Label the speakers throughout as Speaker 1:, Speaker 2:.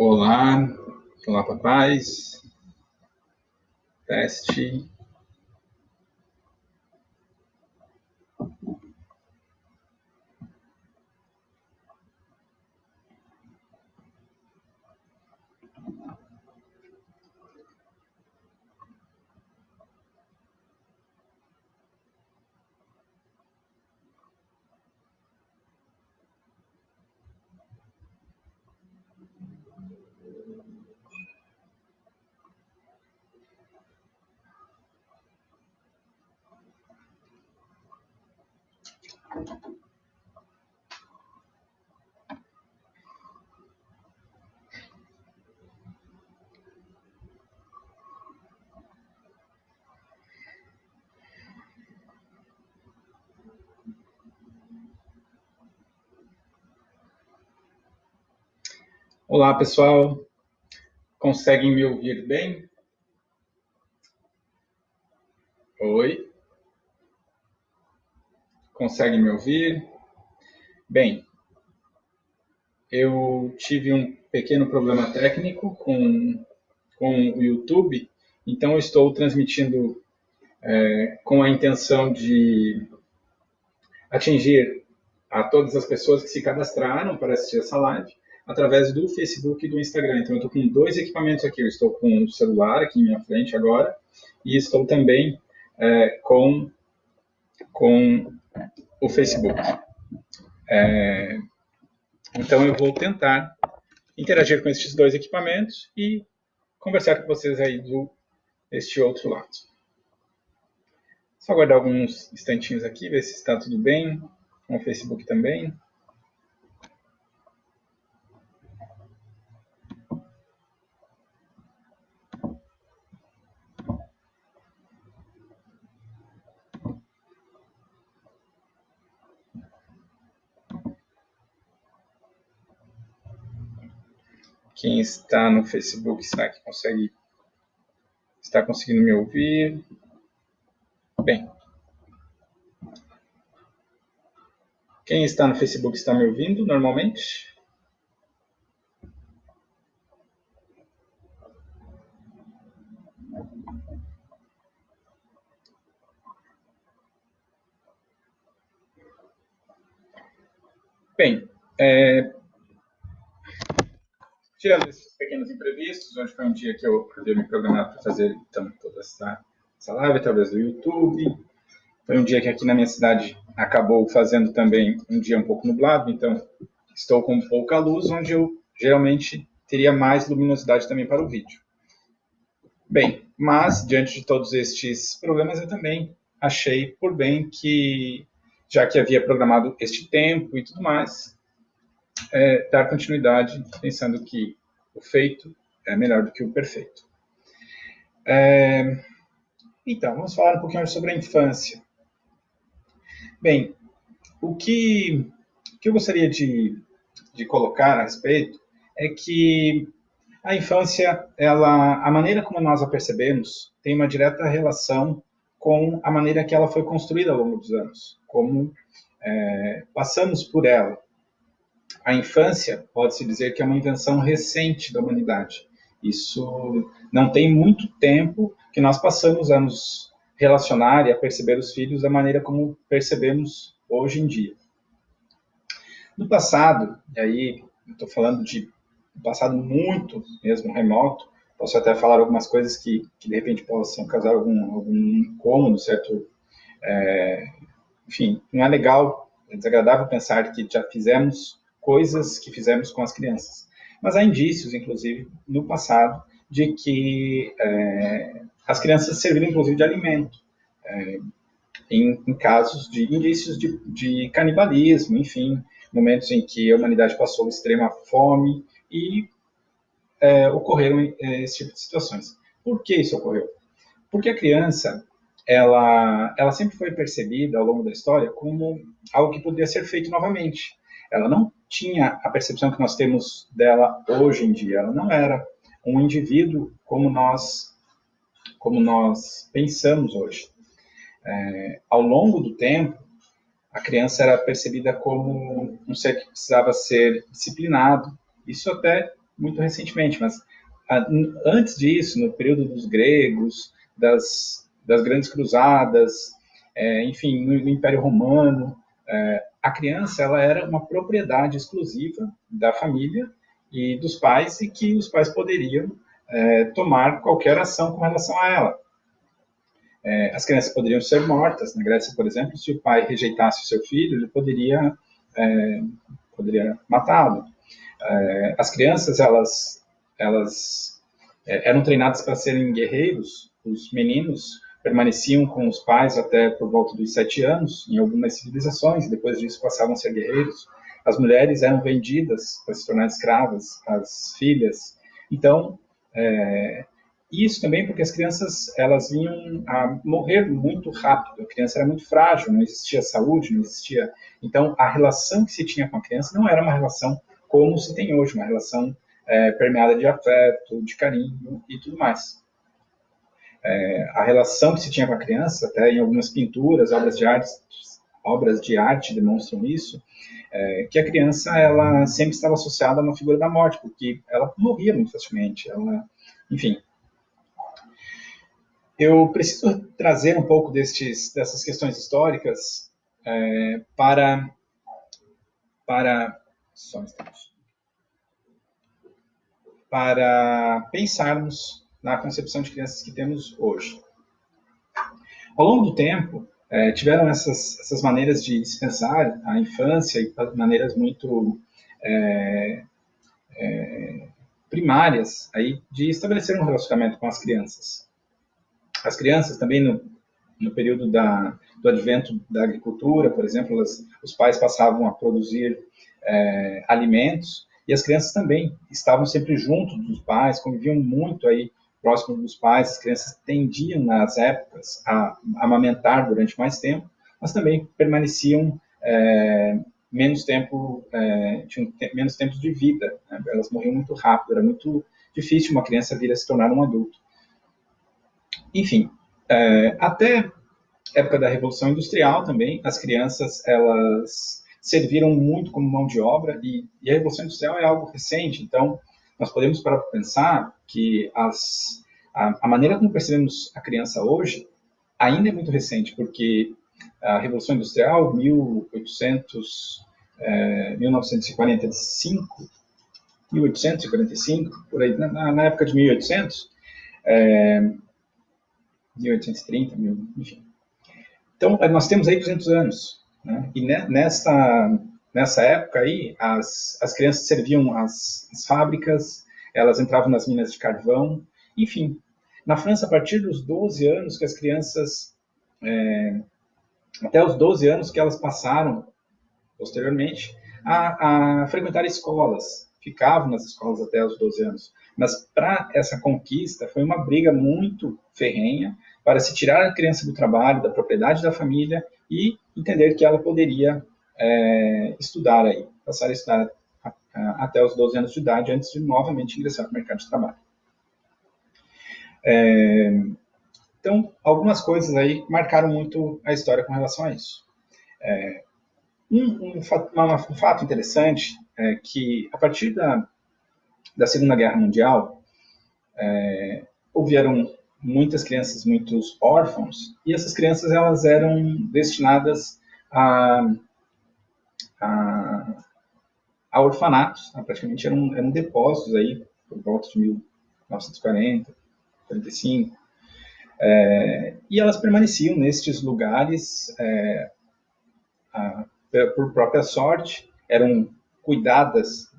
Speaker 1: Olá, olá papais, teste. Olá pessoal, conseguem me ouvir bem? Oi, conseguem me ouvir? Bem, eu tive um pequeno problema técnico com o YouTube, então eu estou transmitindo com a intenção de atingir a todas as pessoas que se cadastraram para assistir essa live através do Facebook e do Instagram. Então, eu estou com dois equipamentos aqui. Eu estou com o celular aqui em minha frente agora e estou também com o Facebook. Então, eu vou tentar interagir com estes dois equipamentos e conversar com vocês aí deste outro lado. Só aguardar alguns instantinhos aqui, ver se está tudo bem com o Facebook também. Quem está no Facebook, será que está conseguindo me ouvir? Bem, quem está no Facebook está me ouvindo normalmente? Bem, tirando esses pequenos imprevistos, hoje foi um dia que eu havia me programado para fazer então, toda essa live através do YouTube. Foi um dia que aqui na minha cidade acabou fazendo também um dia um pouco nublado, então estou com pouca luz, onde eu geralmente teria mais luminosidade também para o vídeo. Bem, mas diante de todos estes problemas, eu também achei por bem que, já que havia programado este tempo e tudo mais, dar continuidade, pensando que o feito é melhor do que o perfeito. Então, vamos falar um pouquinho sobre a infância. Bem, o que eu gostaria de colocar a respeito é que a infância, a maneira como nós a percebemos, tem uma direta relação com a maneira que ela foi construída ao longo dos anos, como passamos por ela. A infância, pode-se dizer que é uma invenção recente da humanidade. Isso não tem muito tempo que nós passamos a nos relacionar e a perceber os filhos da maneira como percebemos hoje em dia. No passado, e aí estou falando de um passado muito mesmo remoto, posso até falar algumas coisas que de repente possam causar algum incômodo, certo? Enfim, não é legal, é desagradável pensar que já fizemos coisas que fizemos com as crianças. Mas há indícios, inclusive, no passado, de que as crianças serviram, inclusive, de alimento. Em casos de indícios de canibalismo, enfim, momentos em que a humanidade passou extrema fome e ocorreram esse tipo de situações. Por que isso ocorreu? Porque a criança, ela sempre foi percebida ao longo da história como algo que poderia ser feito novamente. Ela não tinha a percepção que nós temos dela hoje em dia. Ela não era um indivíduo como nós pensamos hoje. Ao longo do tempo, a criança era percebida como um ser que precisava ser disciplinado. Isso até muito recentemente, mas antes disso, no período dos gregos, das grandes cruzadas, enfim, no Império Romano, a criança ela era uma propriedade exclusiva da família e dos pais, e que os pais poderiam tomar qualquer ação com relação a ela. As crianças poderiam ser mortas. Na Grécia, por exemplo, se o pai rejeitasse o seu filho, ele poderia matá-lo. As crianças, elas eram treinadas para serem guerreiros. Os meninos permaneciam com os pais até por volta dos 7 anos, em algumas civilizações, e depois disso passavam a ser guerreiros. As mulheres eram vendidas para se tornar escravas, as filhas. Então, isso também porque as crianças elas vinham a morrer muito rápido. A criança era muito frágil, não existia saúde, não existia. Então, a relação que se tinha com a criança não era uma relação como se tem hoje, uma relação permeada de afeto, de carinho e tudo mais. A relação que se tinha com a criança, até em algumas pinturas, obras de arte demonstram isso, que a criança ela sempre estava associada a uma figura da morte, porque ela morria muito facilmente. Enfim, eu preciso trazer um pouco dessas questões históricas para pensarmos na concepção de crianças que temos hoje. Ao longo do tempo, tiveram essas maneiras de se pensar a infância e maneiras muito primárias aí, de estabelecer um relacionamento com as crianças. As crianças também, no período do advento da agricultura, por exemplo, os pais passavam a produzir alimentos, e as crianças também estavam sempre junto dos pais, conviviam muito aí próximo dos pais. As crianças tendiam, nas épocas, a amamentar durante mais tempo, mas também permaneciam menos tempo, tinham menos tempo de vida, né? Elas morriam muito rápido, era muito difícil uma criança vir a se tornar um adulto. Enfim, até a época da Revolução Industrial também, as crianças elas serviram muito como mão de obra, e a Revolução Industrial é algo recente, então nós podemos parar para pensar que a maneira como percebemos a criança hoje ainda é muito recente, porque a Revolução Industrial, 1945, por aí, na época de 1800, 1830, enfim. Então, nós temos aí 200 anos, né? E nessa época aí, as crianças serviam as fábricas, elas entravam nas minas de carvão, enfim. Na França, a partir dos 12 anos que as crianças, até os 12 anos que elas passaram, posteriormente, a frequentar escolas, ficavam nas escolas até os 12 anos. Mas para essa conquista foi uma briga muito ferrenha para se tirar a criança do trabalho, da propriedade da família, e entender que ela poderia estudar aí, passar a estudar até os 12 anos de idade, antes de novamente ingressar no mercado de trabalho. Então, algumas coisas aí marcaram muito a história com relação a isso. Um fato interessante é que, a partir da Segunda Guerra Mundial, houveram muitas crianças, muitos órfãos, e essas crianças elas eram destinadas a orfanatos, né? Praticamente eram depósitos aí, por volta de 1940, 45, e elas permaneciam nestes lugares por própria sorte, eram cuidadas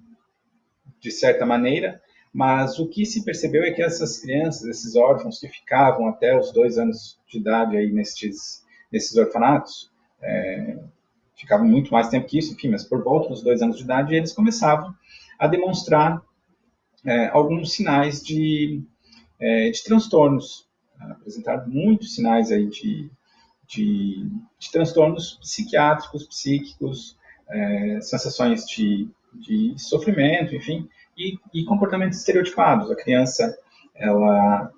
Speaker 1: de certa maneira, mas o que se percebeu é que essas crianças, esses órfãos que ficavam até os 2 anos de idade aí nesses orfanatos, ficavam muito mais tempo que isso, enfim, mas por volta dos 2 anos de idade, eles começavam a demonstrar alguns sinais de transtornos, apresentar muitos sinais aí de transtornos psiquiátricos, psíquicos, sensações de sofrimento, enfim, e comportamentos estereotipados. A criança, ela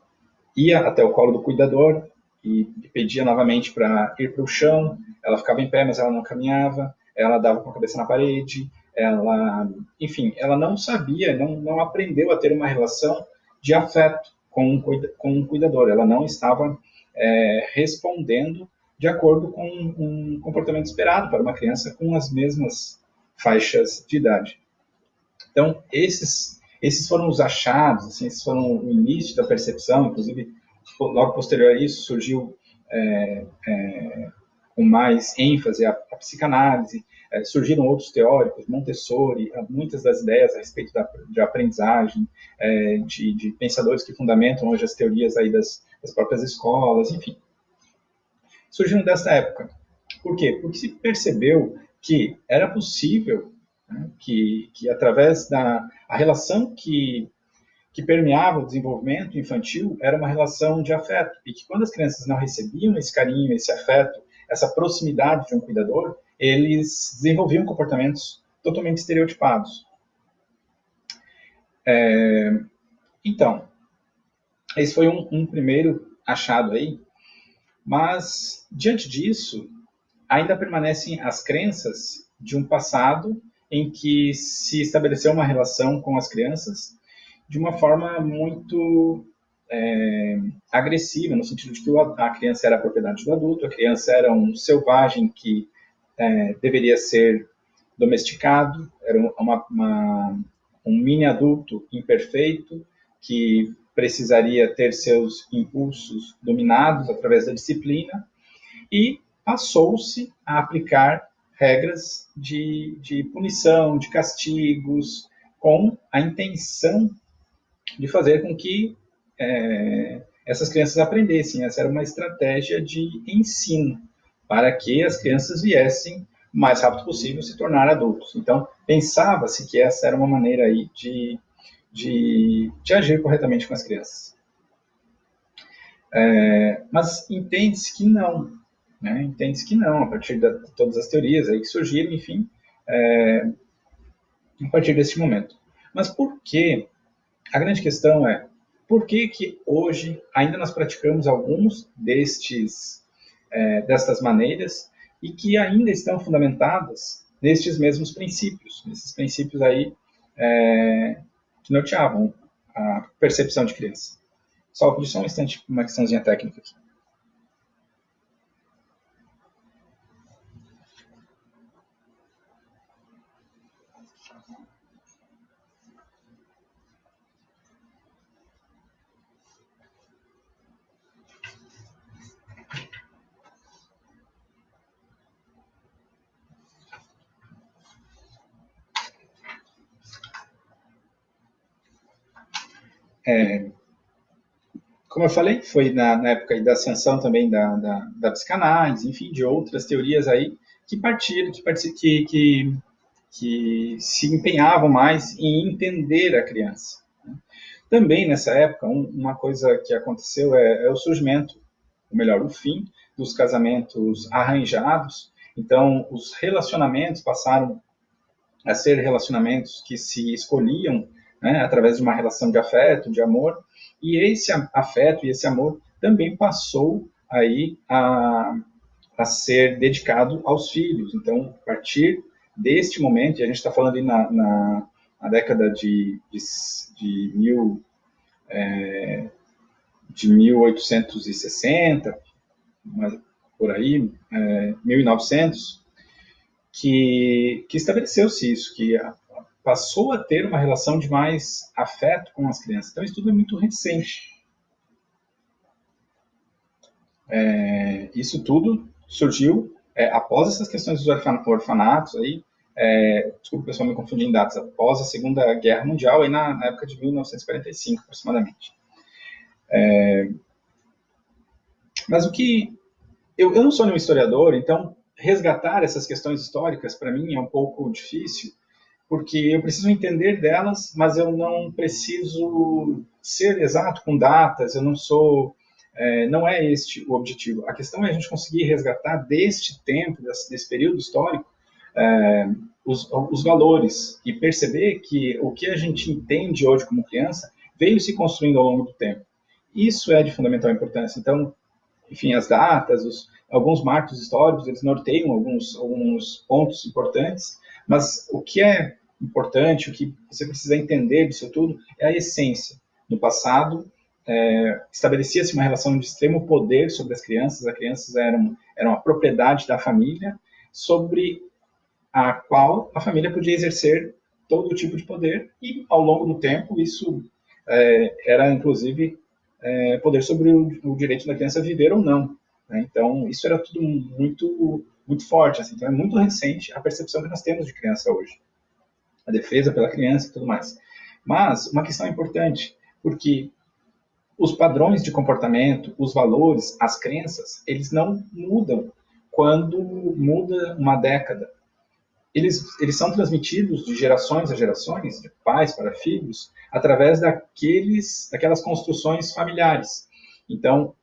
Speaker 1: ia até o colo do cuidador e pedia novamente para ir para o chão, ela ficava em pé, mas ela não caminhava, ela dava com a cabeça na parede, enfim, ela não sabia, não aprendeu a ter uma relação de afeto com um cuidador. Ela não estava respondendo de acordo com um comportamento esperado para uma criança com as mesmas faixas de idade. Então, esses foram os achados, assim, esses foram o início da percepção, inclusive, logo posterior a isso, surgiu com mais ênfase a psicanálise, surgiram outros teóricos, Montessori, muitas das ideias a respeito de aprendizagem, de pensadores que fundamentam hoje as teorias aí das próprias escolas, enfim. Surgiram dessa época. Por quê? Porque se percebeu que era possível, né, que através da a relação que permeava o desenvolvimento infantil era uma relação de afeto, e que quando as crianças não recebiam esse carinho, esse afeto, essa proximidade de um cuidador, eles desenvolviam comportamentos totalmente estereotipados. Então, esse foi um primeiro achado aí, mas, diante disso, ainda permanecem as crenças de um passado em que se estabeleceu uma relação com as crianças de uma forma muito agressiva, no sentido de que a criança era a propriedade do adulto, a criança era um selvagem que deveria ser domesticado, era um mini adulto imperfeito que precisaria ter seus impulsos dominados através da disciplina, e passou-se a aplicar regras de punição, de castigos, com a intenção de fazer com que essas crianças aprendessem. Essa era uma estratégia de ensino, para que as crianças viessem o mais rápido possível se tornar adultos. Então, pensava-se que essa era uma maneira aí de agir corretamente com as crianças. Mas entende-se que não. Né? Entende-se que não, a partir de todas as teorias aí que surgiram, enfim, a partir desse momento. Mas por que? A grande questão é, por que hoje ainda nós praticamos alguns destas maneiras e que ainda estão fundamentadas nestes mesmos princípios, nesses princípios aí que norteavam a percepção de criança. Só vou pedir só um instante, uma questãozinha técnica aqui. Como eu falei, foi na época da ascensão também da psicanálise, enfim, de outras teorias aí que partiram, que se empenhavam mais em entender a criança. Também nessa época, uma coisa que aconteceu é o surgimento, ou melhor, o fim dos casamentos arranjados. Então, os relacionamentos passaram a ser relacionamentos que se escolhiam, né, através de uma relação de afeto, de amor, e esse afeto e esse amor também passou aí a ser dedicado aos filhos. Então, a partir deste momento, e a gente está falando aí na década de 1860, por aí, 1900, que estabeleceu-se isso, que passou a ter uma relação de mais afeto com as crianças. Então, isso tudo é muito recente. Isso tudo surgiu após essas questões dos orfanatos, aí, desculpa, pessoal, me confundi em datas, após a Segunda Guerra Mundial, aí na época de 1945, aproximadamente. Mas o que... Eu não sou nenhum historiador, então resgatar essas questões históricas, para mim, é um pouco difícil, porque eu preciso entender delas, mas eu não preciso ser exato com datas, eu não sou... não é este o objetivo. A questão é a gente conseguir resgatar deste tempo, desse período histórico, os valores e perceber que o que a gente entende hoje como criança veio se construindo ao longo do tempo. Isso é de fundamental importância. Então, enfim, as datas, alguns marcos históricos, eles norteiam alguns pontos importantes, Mas o que é importante, o que você precisa entender disso tudo, é a essência. No passado, estabelecia-se uma relação de extremo poder sobre as crianças eram a propriedade da família, sobre a qual a família podia exercer todo tipo de poder, e ao longo do tempo isso era inclusive poder sobre o direito da criança viver ou não. Né? Então isso era tudo muito forte, assim. Então é muito recente a percepção que nós temos de criança hoje, a defesa pela criança e tudo mais. Mas uma questão importante, porque os padrões de comportamento, os valores, as crenças, eles não mudam quando muda uma década. Eles são transmitidos de gerações a gerações, de pais para filhos, através daquelas construções familiares. Então,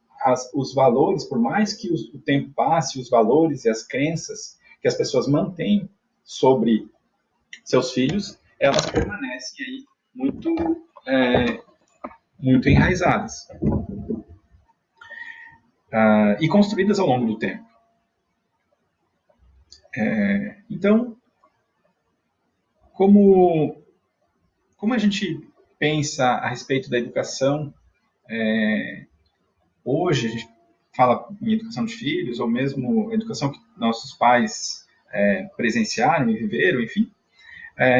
Speaker 1: os valores, por mais que o tempo passe, os valores e as crenças que as pessoas mantêm sobre seus filhos, elas permanecem aí muito enraizadas e construídas ao longo do tempo. Então, como a gente pensa a respeito da educação, hoje a gente fala em educação de filhos, ou mesmo educação que nossos pais presenciaram e viveram, enfim,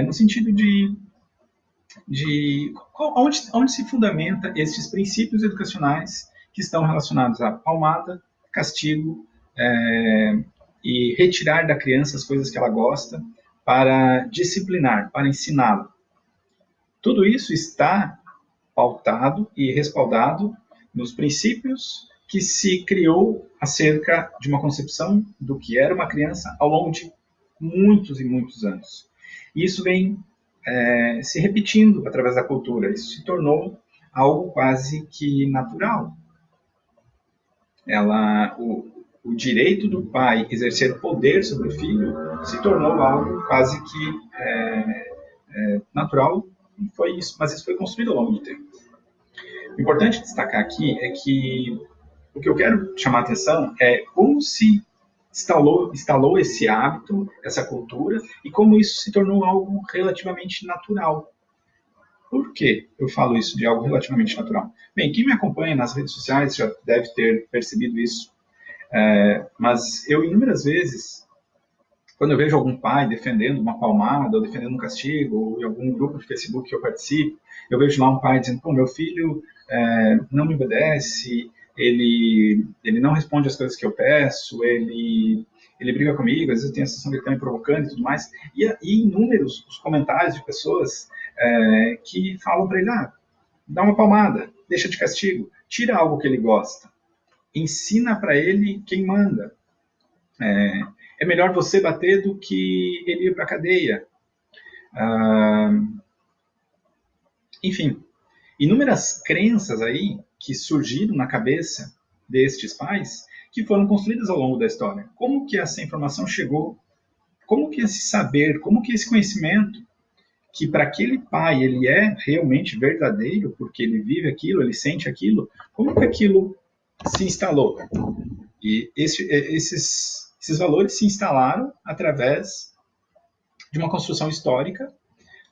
Speaker 1: no sentido de onde se fundamenta esses princípios educacionais que estão relacionados à palmada, castigo, e retirar da criança as coisas que ela gosta para disciplinar, para ensiná-la. Tudo isso está pautado e respaldado nos princípios que se criou acerca de uma concepção do que era uma criança ao longo de muitos e muitos anos. E isso vem se repetindo através da cultura. Isso se tornou algo quase que natural. O direito do pai exercer poder sobre o filho se tornou algo quase que natural, e foi isso, mas isso foi construído ao longo do tempo. O importante destacar aqui é que o que eu quero chamar a atenção é como se instalou esse hábito, essa cultura, e como isso se tornou algo relativamente natural. Por que eu falo isso de algo relativamente natural? Bem, quem me acompanha nas redes sociais já deve ter percebido isso, mas eu inúmeras vezes, quando eu vejo algum pai defendendo uma palmada, ou defendendo um castigo, ou em algum grupo de Facebook que eu participo, eu vejo lá um pai dizendo, pô, meu filho não me obedece, ele não responde as coisas que eu peço, ele briga comigo, às vezes eu tenho a sensação de que ele está me provocando e tudo mais, e inúmeros os comentários de pessoas que falam para ele, dá uma palmada, deixa de castigo, tira algo que ele gosta, ensina para ele quem manda. É melhor você bater do que ele ir para a cadeia. Enfim, inúmeras crenças aí que surgiram na cabeça destes pais que foram construídas ao longo da história. Como que essa informação chegou? Como que esse saber, como que esse conhecimento, que para aquele pai ele é realmente verdadeiro, porque ele vive aquilo, ele sente aquilo, como que aquilo se instalou? E esses valores se instalaram através de uma construção histórica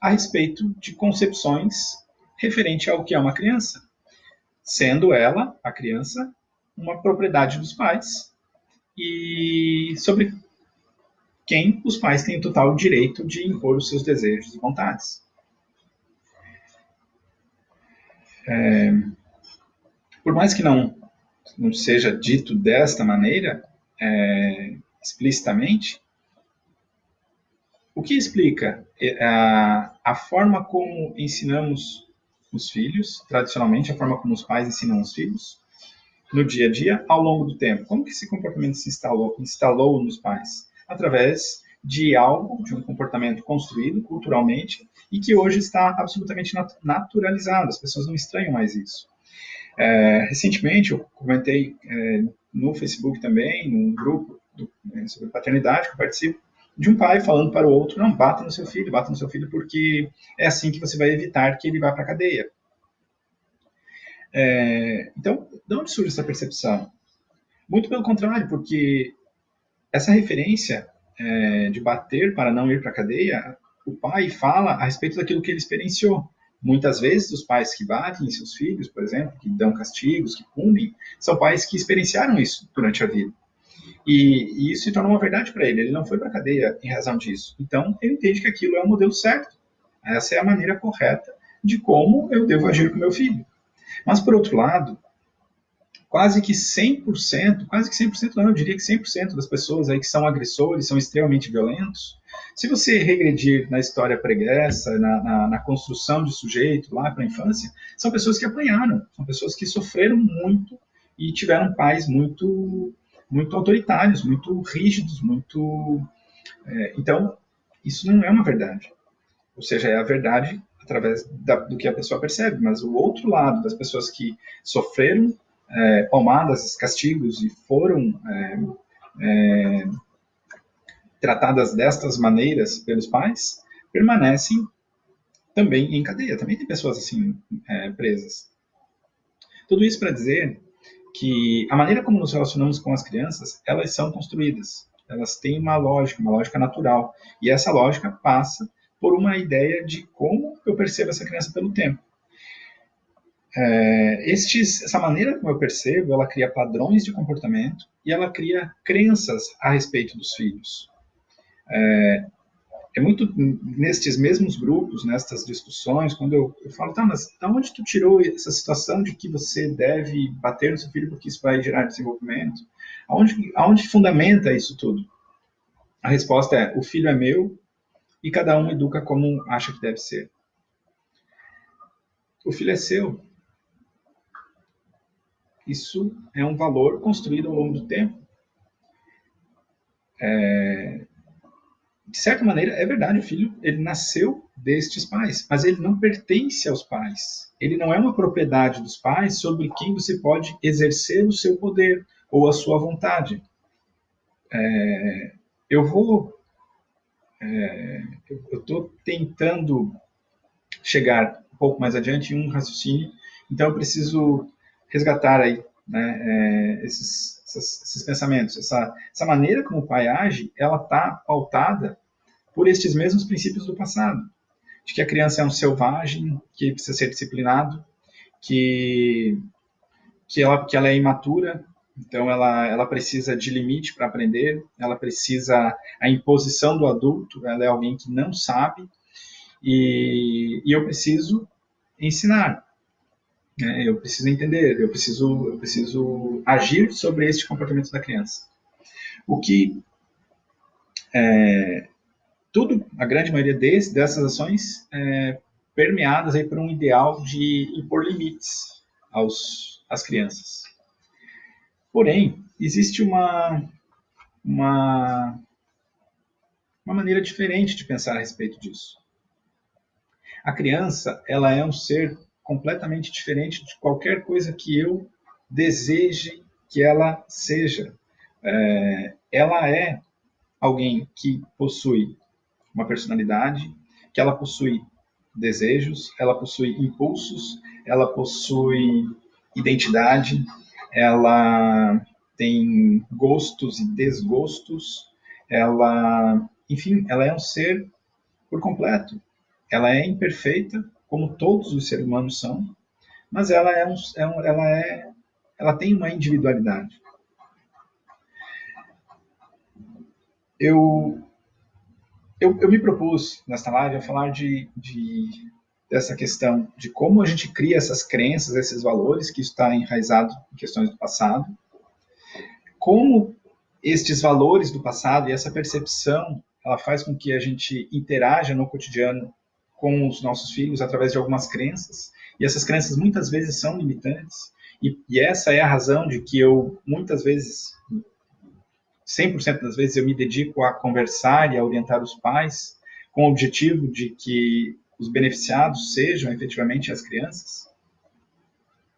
Speaker 1: a respeito de concepções referente ao que é uma criança, sendo ela, a criança, uma propriedade dos pais e sobre quem os pais têm total direito de impor os seus desejos e vontades. Por mais que não seja dito desta maneira, explicitamente, o que explica a forma como ensinamos os filhos, tradicionalmente, a forma como os pais ensinam os filhos, no dia a dia, ao longo do tempo? Como que esse comportamento se instalou nos pais? Através de um comportamento construído culturalmente e que hoje está absolutamente naturalizado, as pessoas não estranham mais isso. Recentemente, eu comentei no Facebook também, num grupo sobre paternidade que eu participo, de um pai falando para o outro, não, bata no seu filho porque é assim que você vai evitar que ele vá para a cadeia. Então, de onde surge essa percepção? Muito pelo contrário, porque essa referência de bater para não ir para a cadeia, o pai fala a respeito daquilo que ele experienciou. Muitas vezes, os pais que batem em seus filhos, por exemplo, que dão castigos, que punem, são pais que experienciaram isso durante a vida. E isso se tornou uma verdade para ele. Ele não foi para a cadeia em razão disso. Então, ele entende que aquilo é o modelo certo. Essa é a maneira correta de como eu devo agir com meu filho. Mas, por outro lado, quase que 100% não, eu diria que 100% das pessoas aí que são agressores, são extremamente violentos, se você regredir na história pregressa, na construção de sujeito lá para a infância, são pessoas que apanharam, são pessoas que sofreram muito e tiveram pais muito autoritários, muito rígidos, então, isso não é uma verdade. Ou seja, é a verdade através do que a pessoa percebe, mas o outro lado das pessoas que sofreram palmadas, castigos e foram tratadas destas maneiras pelos pais, permanecem também em cadeia. Também tem pessoas assim presas. Tudo isso para dizer que a maneira como nos relacionamos com as crianças, elas são construídas. Elas têm uma lógica natural. E essa lógica passa por uma ideia de como eu percebo essa criança pelo tempo. Essa maneira como eu percebo, ela cria padrões de comportamento e ela cria crenças a respeito dos filhos. É muito nestes mesmos grupos, nestas discussões, quando eu falo, tá, mas da onde tu tirou essa situação de que você deve bater no seu filho porque isso vai gerar desenvolvimento? Aonde fundamenta isso tudo? A resposta é, o filho é meu e cada um educa como acha que deve ser. O filho é seu. Isso é um valor construído ao longo do tempo. De certa maneira, é verdade, o filho ele nasceu destes pais, mas ele não pertence aos pais. Ele não é uma propriedade dos pais sobre quem você pode exercer o seu poder ou a sua vontade. Eu estou tentando chegar um pouco mais adiante em um raciocínio, então eu preciso resgatar aí, né, esses pensamentos. Essa maneira como o pai age, ela está pautada por estes mesmos princípios do passado, de que a criança é um selvagem, que precisa ser disciplinado, que ela é imatura, então ela precisa de limite para aprender, ela precisa a imposição do adulto, ela é alguém que não sabe, e eu preciso ensinar, né? Eu preciso entender, eu preciso agir sobre este comportamento da criança. O que a grande maioria dessas ações permeadas aí por um ideal de impor limites às crianças. Porém, existe uma maneira diferente de pensar a respeito disso. A criança, ela é um ser completamente diferente de qualquer coisa que eu deseje que ela seja. Ela é alguém que possui uma personalidade, que ela possui desejos, ela possui impulsos, ela possui identidade, ela tem gostos e desgostos, enfim, ela é um ser por completo. Ela é imperfeita, como todos os seres humanos são, mas ela tem uma individualidade. Eu me propus, nesta live, a falar dessa questão de como a gente cria essas crenças, esses valores que está enraizado em questões do passado, como estes valores do passado e essa percepção, ela faz com que a gente interaja no cotidiano com os nossos filhos através de algumas crenças, e essas crenças muitas vezes são limitantes, e essa é a razão de que eu, muitas vezes, 100% das vezes, eu me dedico a conversar e a orientar os pais com o objetivo de que os beneficiados sejam efetivamente as crianças.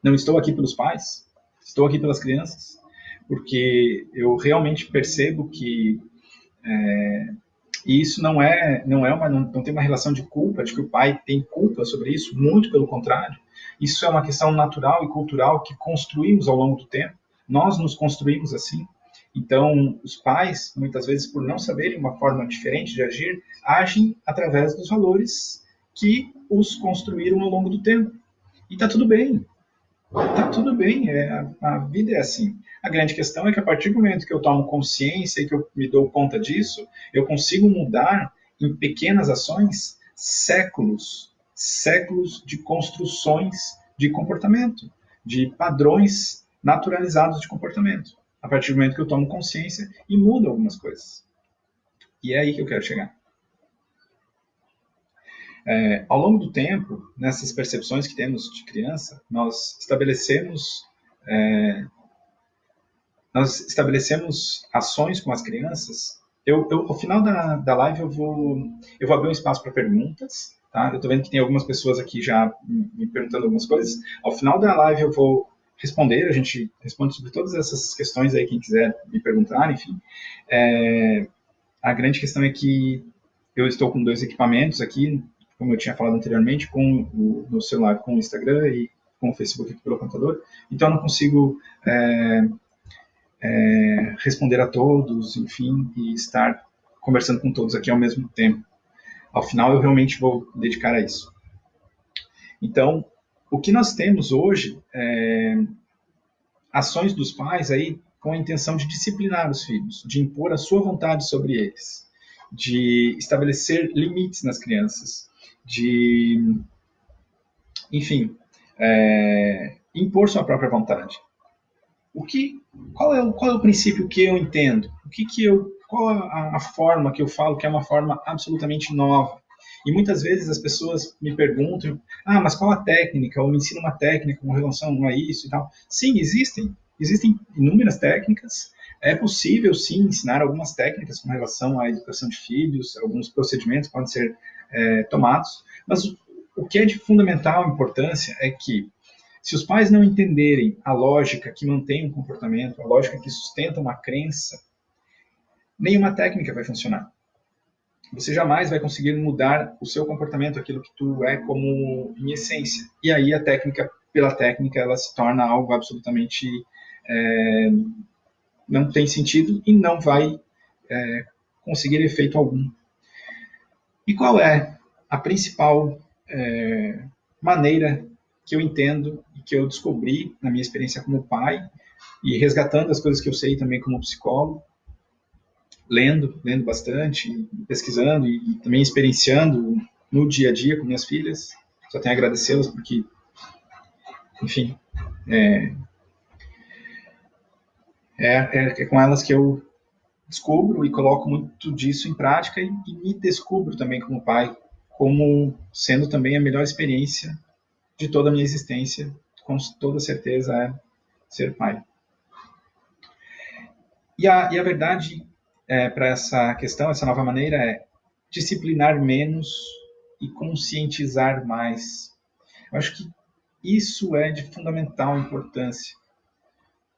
Speaker 1: Não estou aqui pelos pais, estou aqui pelas crianças, porque eu realmente percebo que e isso não tem uma relação de culpa, de que o pai tem culpa sobre isso, muito pelo contrário. Isso é uma questão natural e cultural que construímos ao longo do tempo. Nós nos construímos assim. Então, os pais, muitas vezes, por não saberem uma forma diferente de agir, agem através dos valores que os construíram ao longo do tempo. E está tudo bem. Tá tudo bem, a vida é assim. A grande questão é que a partir do momento que eu tomo consciência e que eu me dou conta disso, eu consigo mudar em pequenas ações séculos de construções de comportamento, de padrões naturalizados de comportamento. A partir do momento que eu tomo consciência e mudo algumas coisas. E é aí que eu quero chegar. Ao longo do tempo, nessas percepções que temos de criança, nós estabelecemos ações com as crianças. Ao final da live, eu vou abrir um espaço para perguntas. Tá? Eu estou vendo que tem algumas pessoas aqui já me perguntando algumas coisas. Ao final da live, eu vou responder. A gente responde sobre todas essas questões aí, quem quiser me perguntar, enfim. A grande questão é que eu estou com 2 equipamentos aqui, como eu tinha falado anteriormente, com o meu celular, com o Instagram e com o Facebook aqui pelo computador. Então, eu não consigo responder a todos, enfim, e estar conversando com todos aqui ao mesmo tempo. Ao final, eu realmente vou dedicar a isso. Então, o que nós temos hoje é ações dos pais aí com a intenção de disciplinar os filhos, de impor a sua vontade sobre eles, de estabelecer limites nas crianças, de, enfim, impor sua própria vontade. Qual é o princípio que eu entendo? Qual a forma que eu falo que é uma forma absolutamente nova? E muitas vezes as pessoas me perguntam, mas qual a técnica? Ou me ensina uma técnica com relação a isso e tal. Sim, existem inúmeras técnicas. É possível, sim, ensinar algumas técnicas com relação à educação de filhos, alguns procedimentos podem ser tomados, mas o que é de fundamental importância é que se os pais não entenderem a lógica que mantém um comportamento, a lógica que sustenta uma crença, nenhuma técnica vai funcionar. Você jamais vai conseguir mudar o seu comportamento, aquilo que tu é como em essência. E aí a técnica, pela técnica, ela se torna algo absolutamente não tem sentido e não vai conseguir efeito algum. E qual é a principal maneira que eu entendo e que eu descobri na minha experiência como pai e resgatando as coisas que eu sei também como psicólogo, lendo bastante, pesquisando e também experienciando no dia a dia com minhas filhas. Só tenho a agradecê-las porque, enfim, é com elas que eu descubro e coloco muito disso em prática e me descubro também como pai, como sendo também a melhor experiência de toda a minha existência, com toda certeza é ser pai. E a verdade para essa questão, essa nova maneira é disciplinar menos e conscientizar mais. Eu acho que isso é de fundamental importância.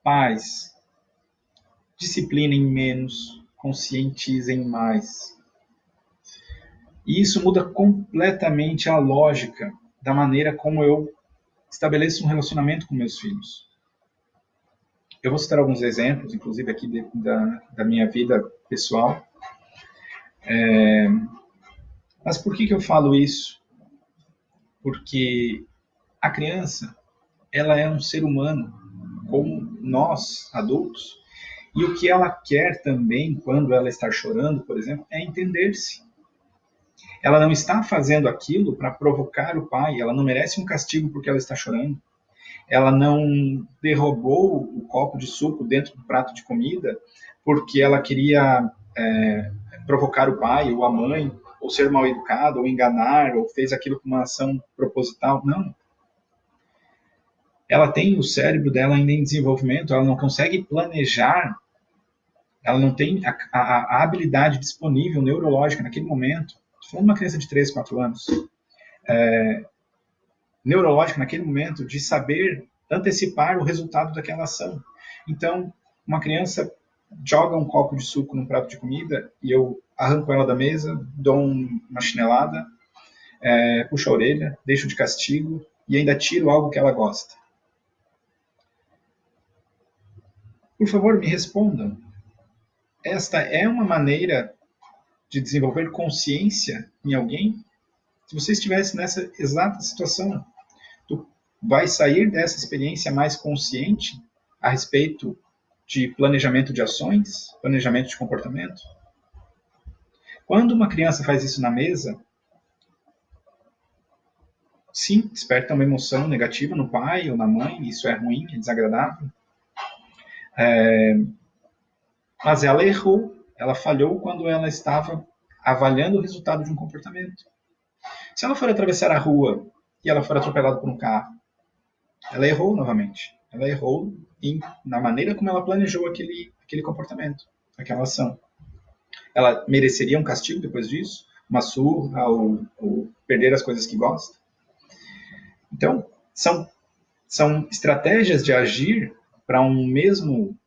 Speaker 1: Pais, disciplinem menos, conscientizem mais. E isso muda completamente a lógica da maneira como eu estabeleço um relacionamento com meus filhos. Eu vou citar alguns exemplos, inclusive aqui da minha vida pessoal. Mas por que eu falo isso? Porque a criança, ela é um ser humano, como nós, adultos, e o que ela quer também, quando ela está chorando, por exemplo, é entender-se. Ela não está fazendo aquilo para provocar o pai, ela não merece um castigo porque ela está chorando. Ela não derrubou o copo de suco dentro do prato de comida porque ela queria provocar o pai ou a mãe, ou ser mal educada, ou enganar, ou fez aquilo com uma ação proposital. Não. Ela tem o cérebro dela ainda em desenvolvimento, ela não consegue planejar, ela não tem a habilidade disponível neurológica naquele momento. Estou falando de uma criança de 3, 4 anos. Neurológica naquele momento de saber antecipar o resultado daquela ação. Então, uma criança joga um copo de suco num prato de comida e eu arranco ela da mesa, dou uma chinelada, puxo a orelha, deixo de castigo e ainda tiro algo que ela gosta. Por favor, me respondam. esta é uma maneira de desenvolver consciência em alguém? Se você estivesse nessa exata situação, tu vai sair dessa experiência mais consciente a respeito de planejamento de ações, planejamento de comportamento? Quando uma criança faz isso na mesa, sim, desperta uma emoção negativa no pai ou na mãe, isso é ruim, é desagradável. Mas ela errou, ela falhou quando ela estava avaliando o resultado de um comportamento. Se ela for atravessar a rua e ela for atropelada por um carro, ela errou novamente. Ela errou na maneira como ela planejou aquele comportamento, aquela ação. Ela mereceria um castigo depois disso? Uma surra ou perder as coisas que gosta? Então, são estratégias de agir para um mesmo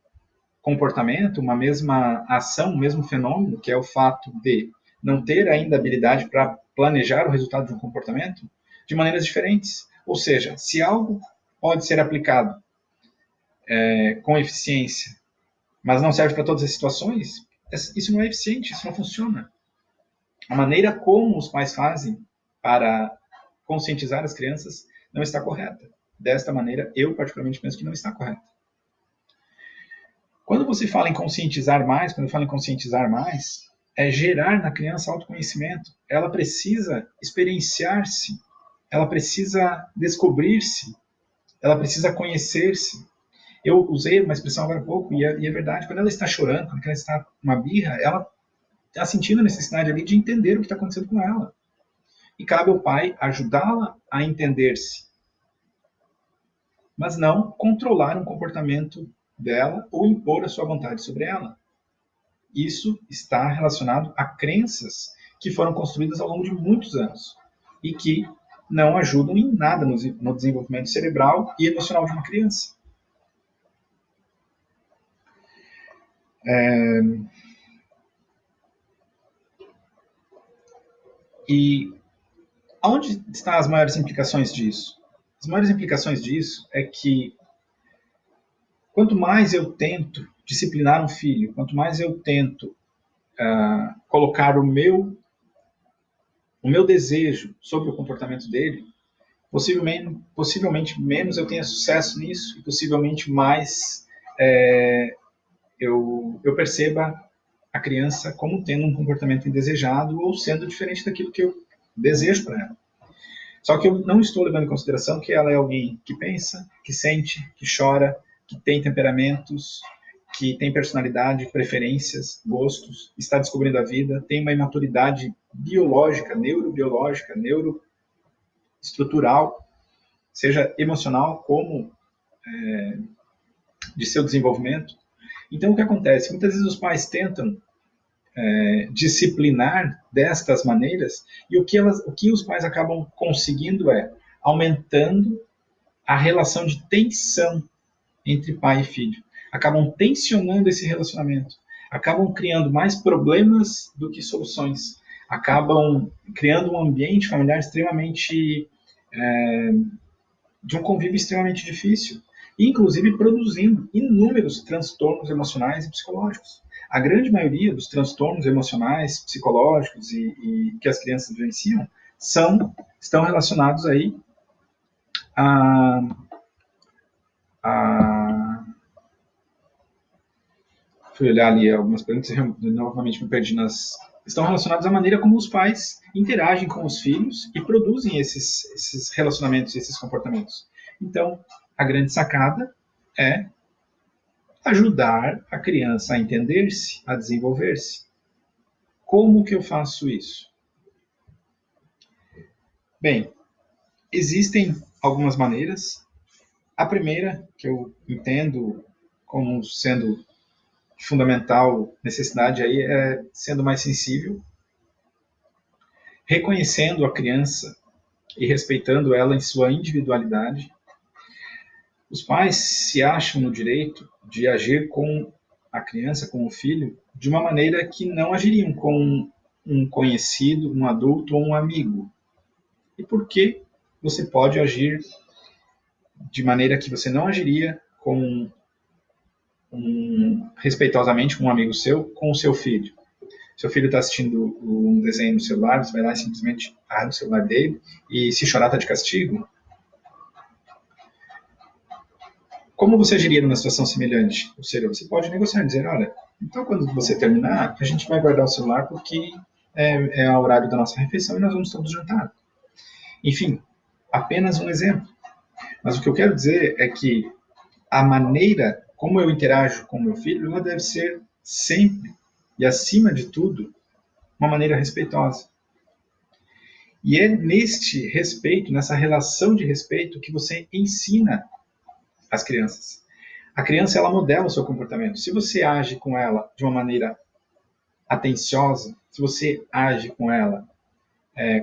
Speaker 1: comportamento, uma mesma ação, um mesmo fenômeno, que é o fato de não ter ainda habilidade para planejar o resultado de um comportamento, de maneiras diferentes. Ou seja, se algo pode ser aplicado com eficiência, mas não serve para todas as situações, isso não é eficiente, isso não funciona. A maneira como os pais fazem para conscientizar as crianças não está correta. Desta maneira, eu particularmente penso que não está correta. Quando você fala em conscientizar mais, é gerar na criança autoconhecimento. Ela precisa experienciar-se, ela precisa descobrir-se, ela precisa conhecer-se. Eu usei uma expressão agora há pouco, e é verdade, quando ela está chorando, quando ela está com uma birra, ela está sentindo a necessidade ali de entender o que está acontecendo com ela. E cabe ao pai ajudá-la a entender-se, mas não controlar um comportamento dela ou impor a sua vontade sobre ela. Isso está relacionado a crenças que foram construídas ao longo de muitos anos e que não ajudam em nada no desenvolvimento cerebral e emocional de uma criança. E onde estão as maiores implicações disso? As maiores implicações disso é que quanto mais eu tento disciplinar um filho, quanto mais eu tento colocar o meu desejo sobre o comportamento dele, possivelmente menos eu tenha sucesso nisso e possivelmente mais eu perceba a criança como tendo um comportamento indesejado ou sendo diferente daquilo que eu desejo para ela. Só que eu não estou levando em consideração que ela é alguém que pensa, que sente, que chora, que tem temperamentos, que tem personalidade, preferências, gostos, está descobrindo a vida, tem uma imaturidade biológica, neurobiológica, neuroestrutural, seja emocional como de seu desenvolvimento. Então, o que acontece? Muitas vezes os pais tentam disciplinar destas maneiras e o que os pais acabam conseguindo é aumentando a relação de tensão entre pai e filho. Acabam tensionando esse relacionamento. Acabam criando mais problemas do que soluções. Acabam criando um ambiente familiar extremamente de um convívio extremamente difícil, inclusive produzindo inúmeros transtornos emocionais e psicológicos. A grande maioria dos transtornos emocionais, psicológicos e que as crianças vivenciam estão relacionados aí a fui olhar ali algumas perguntas e novamente me perdi estão relacionados à maneira como os pais interagem com os filhos e produzem esses relacionamentos, esses comportamentos. Então, a grande sacada é ajudar a criança a entender-se, a desenvolver-se. Como que eu faço isso? Bem, existem algumas maneiras. A primeira, que eu entendo como sendo fundamental necessidade aí, é sendo mais sensível, reconhecendo a criança e respeitando ela em sua individualidade. Os pais se acham no direito de agir com a criança, com o filho, de uma maneira que não agiriam com um conhecido, um adulto ou um amigo. E por que você pode agir de maneira que você não agiria com respeitosamente um amigo seu com o seu filho. Seu filho está assistindo um desenho no celular, você vai lá e simplesmente arranca o celular dele e se chorar está de castigo. Como você agiria numa situação semelhante? Ou seja, você pode negociar, dizer, olha, então quando você terminar, a gente vai guardar o celular porque é o horário da nossa refeição e nós vamos todos jantar. Enfim, apenas um exemplo. Mas o que eu quero dizer é que a maneira como eu interajo com meu filho, ela deve ser sempre e acima de tudo uma maneira respeitosa. E é neste respeito, nessa relação de respeito, que você ensina as crianças. A criança, ela modela o seu comportamento. Se você age com ela de uma maneira atenciosa, se você age com ela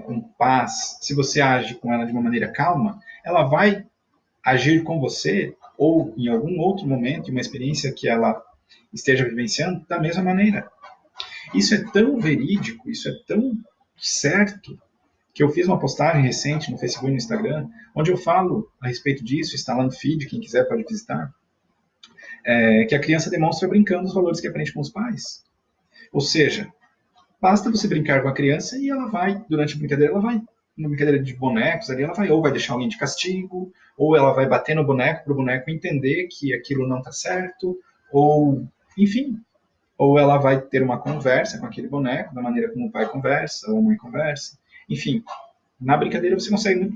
Speaker 1: com paz, se você age com ela de uma maneira calma, ela vai agir com você ou em algum outro momento, em uma experiência que ela esteja vivenciando, da mesma maneira. Isso é tão verídico, isso é tão certo, que eu fiz uma postagem recente no Facebook e no Instagram, onde eu falo a respeito disso, está lá no feed, quem quiser pode visitar, que a criança demonstra brincando os valores que aprende com os pais. Ou seja, basta você brincar com a criança e ela vai, durante a brincadeira, ela vai, uma brincadeira de bonecos ali, ela vai ou vai deixar alguém de castigo, ou ela vai bater no boneco para o boneco entender que aquilo não está certo, ou, enfim, ou ela vai ter uma conversa com aquele boneco, da maneira como o pai conversa, ou a mãe conversa. Enfim, na brincadeira você consegue,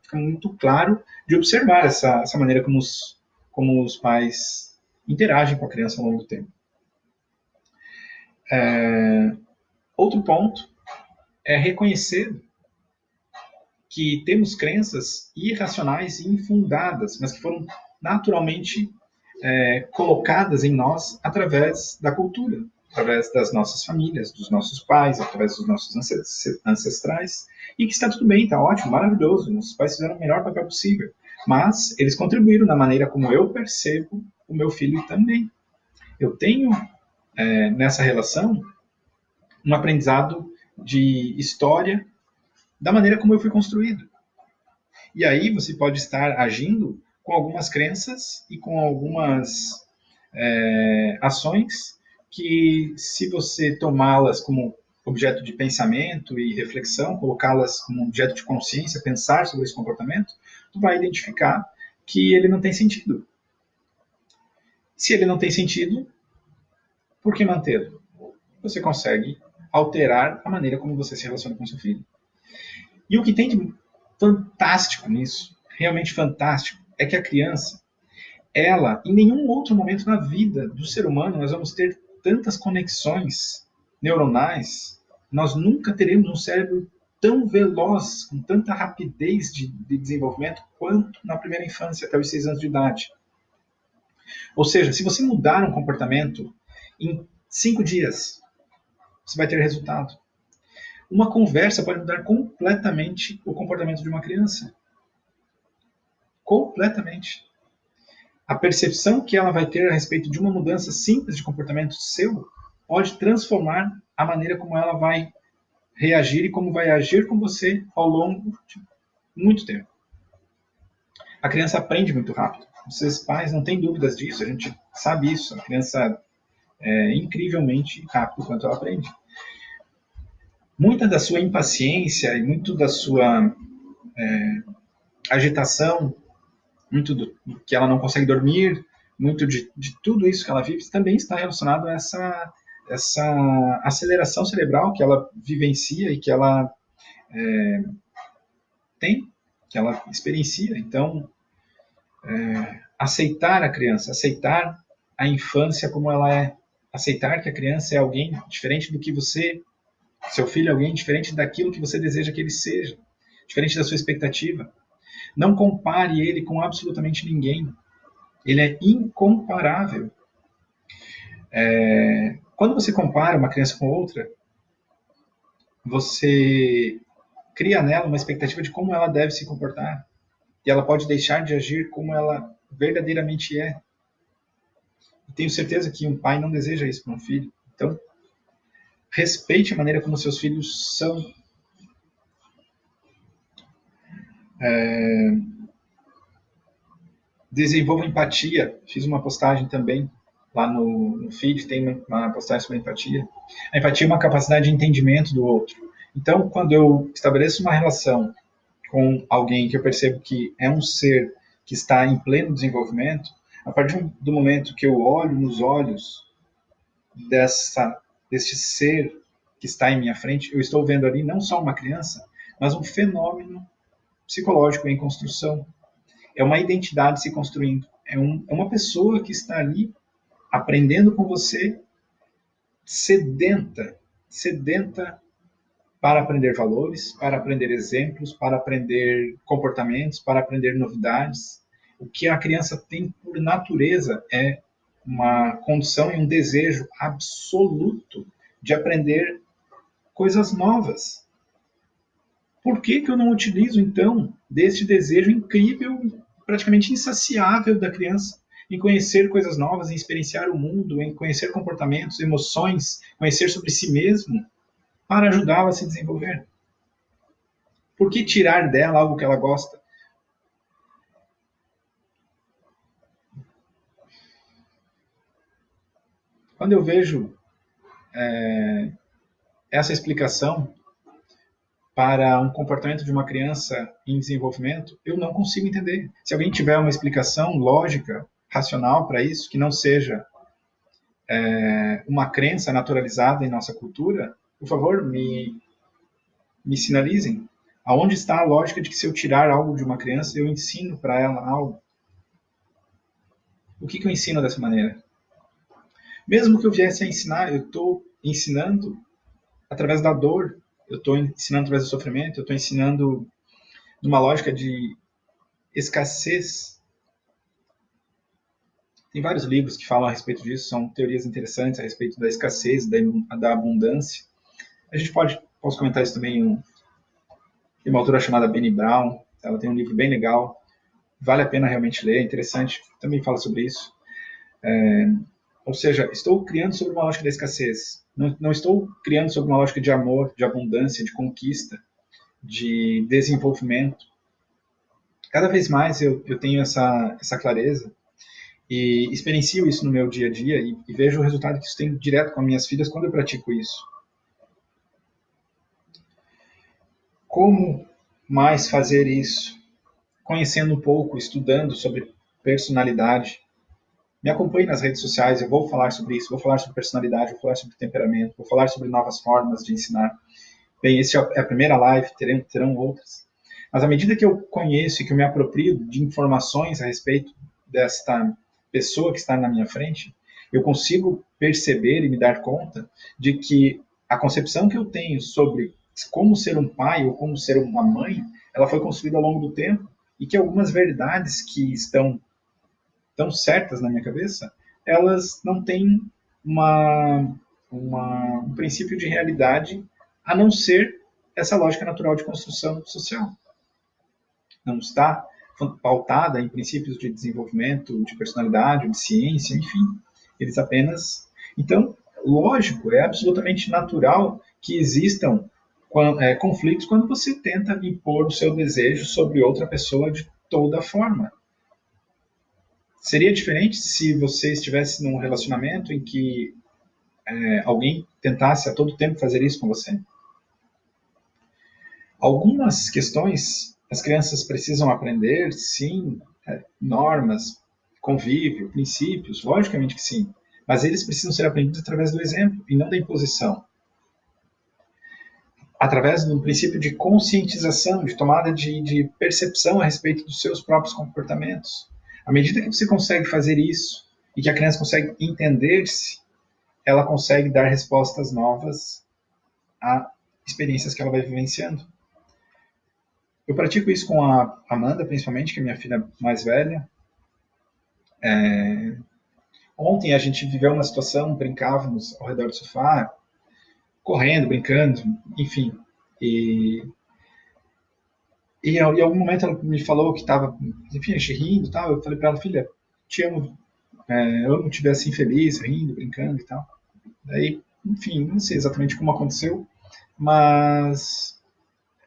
Speaker 1: fica muito claro de observar essa maneira como os pais interagem com a criança ao longo do tempo. Outro ponto é reconhecer que temos crenças irracionais e infundadas, mas que foram naturalmente colocadas em nós através da cultura, através das nossas famílias, dos nossos pais, através dos nossos ancestrais, e que está tudo bem, está ótimo, maravilhoso, nossos pais fizeram o melhor papel possível, mas eles contribuíram na maneira como eu percebo o meu filho também. Eu tenho nessa relação um aprendizado de história da maneira como eu fui construído. E aí você pode estar agindo com algumas crenças e com algumas ações que, se você tomá-las como objeto de pensamento e reflexão, colocá-las como objeto de consciência, pensar sobre esse comportamento, tu vai identificar que ele não tem sentido. Se ele não tem sentido, por que mantê-lo? Você consegue alterar a maneira como você se relaciona com seu filho. E o que tem de fantástico nisso, realmente fantástico, é que a criança, ela, em nenhum outro momento na vida do ser humano, nós vamos ter tantas conexões neuronais, nós nunca teremos um cérebro tão veloz, com tanta rapidez de desenvolvimento, quanto na primeira infância, até os 6 anos de idade. Ou seja, se você mudar um comportamento em 5 dias, você vai ter resultado. Uma conversa pode mudar completamente o comportamento de uma criança. Completamente. A percepção que ela vai ter a respeito de uma mudança simples de comportamento seu pode transformar a maneira como ela vai reagir e como vai agir com você ao longo de muito tempo. A criança aprende muito rápido. Vocês pais não têm dúvidas disso, a gente sabe isso. A criança é incrivelmente rápido quanto ela aprende. Muita da sua impaciência e muito da sua agitação, muito do que ela não consegue dormir, muito de tudo isso que ela vive, também está relacionado a essa aceleração cerebral que ela vivencia e que ela tem, que ela experiencia. Então, aceitar a criança, aceitar a infância como ela é, aceitar que a criança é alguém diferente do que você, seu filho é alguém diferente daquilo que você deseja que ele seja, diferente da sua expectativa. Não compare ele com absolutamente ninguém. Ele é incomparável. Quando você compara uma criança com outra, você cria nela uma expectativa de como ela deve se comportar. E ela pode deixar de agir como ela verdadeiramente é. E tenho certeza que um pai não deseja isso para um filho. Então, respeite a maneira como seus filhos são. Desenvolva empatia. Fiz uma postagem também lá no feed, tem uma postagem sobre empatia. A empatia é uma capacidade de entendimento do outro. Então, quando eu estabeleço uma relação com alguém que eu percebo que é um ser que está em pleno desenvolvimento, a partir do momento que eu olho nos olhos deste ser que está em minha frente, eu estou vendo ali não só uma criança, mas um fenômeno psicológico em construção. É uma identidade se construindo. É uma pessoa que está ali aprendendo com você, sedenta para aprender valores, para aprender exemplos, para aprender comportamentos, para aprender novidades. O que a criança tem por natureza é uma condição e um desejo absoluto de aprender coisas novas. Por que eu não utilizo, então, deste desejo incrível, praticamente insaciável da criança, em conhecer coisas novas, em experienciar o mundo, em conhecer comportamentos, emoções, conhecer sobre si mesmo, para ajudá-la a se desenvolver? Por que tirar dela algo que ela gosta? Quando eu vejo essa explicação para um comportamento de uma criança em desenvolvimento, eu não consigo entender. Se alguém tiver uma explicação lógica, racional para isso, que não seja uma crença naturalizada em nossa cultura, por favor, me sinalizem. Aonde está a lógica de que se eu tirar algo de uma criança, eu ensino para ela algo? O que eu ensino dessa maneira? Mesmo que eu viesse a ensinar, eu estou ensinando através da dor, eu estou ensinando através do sofrimento, eu estou ensinando numa lógica de escassez. Tem vários livros que falam a respeito disso, são teorias interessantes a respeito da escassez, da abundância. A gente posso comentar isso também em uma autora chamada Brené Brown, ela tem um livro bem legal, vale a pena realmente ler, é interessante, também fala sobre isso. Ou seja, estou criando sobre uma lógica da escassez, não estou criando sobre uma lógica de amor, de abundância, de conquista, de desenvolvimento. Cada vez mais eu tenho essa clareza e experiencio isso no meu dia a dia e vejo o resultado que isso tem direto com as minhas filhas quando eu pratico isso. Como mais fazer isso? Conhecendo um pouco, estudando sobre personalidade. Me acompanhe nas redes sociais, eu vou falar sobre isso, vou falar sobre personalidade, vou falar sobre temperamento, vou falar sobre novas formas de ensinar. Bem, essa é a primeira live, terão outras. Mas à medida que eu conheço e que eu me aproprio de informações a respeito desta pessoa que está na minha frente, eu consigo perceber e me dar conta de que a concepção que eu tenho sobre como ser um pai ou como ser uma mãe, ela foi construída ao longo do tempo e que algumas verdades que estão tão certas na minha cabeça, elas não têm um princípio de realidade a não ser essa lógica natural de construção social. Não está pautada em princípios de desenvolvimento, de personalidade, de ciência, enfim. Eles apenas. Então, lógico, é absolutamente natural que existam conflitos quando você tenta impor o seu desejo sobre outra pessoa de toda forma. Seria diferente se você estivesse num relacionamento em que alguém tentasse a todo tempo fazer isso com você? Algumas questões as crianças precisam aprender, sim, normas, convívio, princípios, logicamente que sim, mas eles precisam ser aprendidos através do exemplo e não da imposição. Através do princípio de conscientização, de tomada de percepção a respeito dos seus próprios comportamentos. À medida que você consegue fazer isso e que a criança consegue entender-se, ela consegue dar respostas novas a experiências que ela vai vivenciando. Eu pratico isso com a Amanda, principalmente, que é minha filha mais velha. Ontem a gente viveu uma situação, brincávamos ao redor do sofá, correndo, brincando, enfim. E em algum momento ela me falou que estava, enfim, rindo e tal. Eu falei para ela, filha, te amo, eu amo te ver assim feliz, rindo, brincando e tal. Daí, enfim, não sei exatamente como aconteceu, mas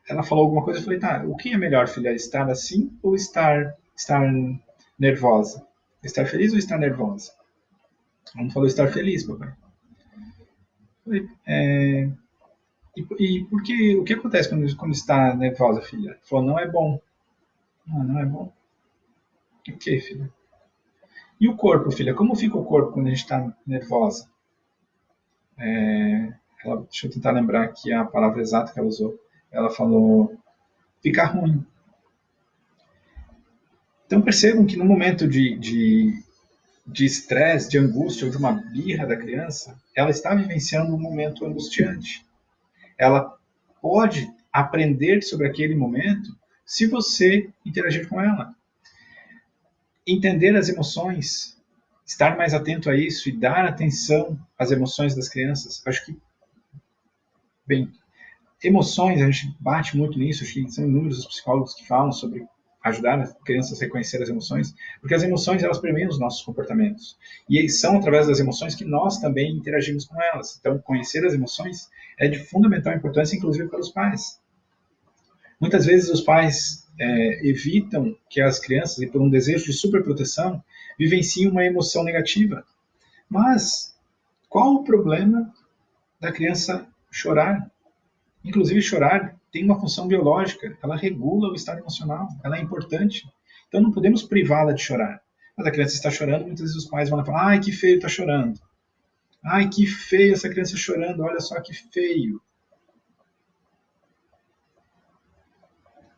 Speaker 1: ela falou alguma coisa, eu falei, tá, o que é melhor, filha, estar assim ou estar nervosa? Estar feliz ou estar nervosa? Ela não falou estar feliz, papai. E por que, o que acontece quando está nervosa, filha? Ela falou, não é bom. Ah, não é bom? O que, filha? E o corpo, filha? Como fica o corpo quando a gente está nervosa? Deixa eu tentar lembrar aqui a palavra exata que ela usou. Ela falou, ficar ruim. Então percebam que no momento de estresse, de angústia ou de uma birra da criança, ela está vivenciando um momento angustiante. Ela pode aprender sobre aquele momento se você interagir com ela. Entender as emoções, estar mais atento a isso e dar atenção às emoções das crianças. Acho que, bem, emoções, a gente bate muito nisso, acho que são inúmeros os psicólogos que falam sobre ajudar as crianças a reconhecer as emoções, porque as emoções, elas permeiam os nossos comportamentos. E são através das emoções que nós também interagimos com elas. Então, conhecer as emoções é de fundamental importância, inclusive para os pais. Muitas vezes os pais evitam que as crianças, e por um desejo de superproteção, vivenciem uma emoção negativa. Mas qual o problema da criança chorar? Inclusive, chorar tem uma função biológica, ela regula o estado emocional, ela é importante. Então, não podemos privá-la de chorar. Mas a criança está chorando, muitas vezes os pais vão falar, ai, que feio está chorando. Ai, que feio essa criança chorando, olha só que feio.